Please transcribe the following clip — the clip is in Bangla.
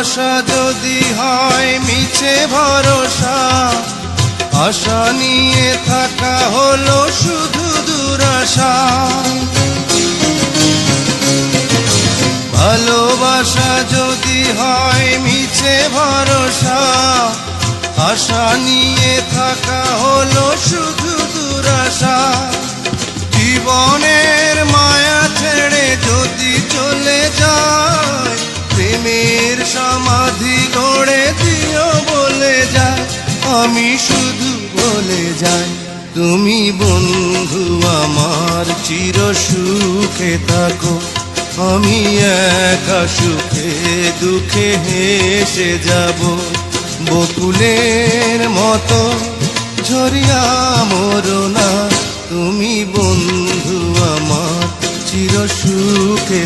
ভালোবাসা যদি হয় মিছে ভরসা, আশা নিয়ে থাকা হলো শুধু দুরাশা। ভালোবাসা যদি হয় মিছে ভরসা, আশা নিয়ে থাকা হলো শুধু দুরাশা। জীবনের মায়া ছেড়ে যদি চলে যায়, প্রেমের সমাধি গড়ে দিও বলে যায়। আমি শুধু বলে যাই, তুমি বন্ধু আমার চির সুখে থাকো। আমি একা সুখে দুঃখে হেসে যাব, বকুলের মতো ঝরিয়া মরো না। তুমি বন্ধু আমার চির সুখে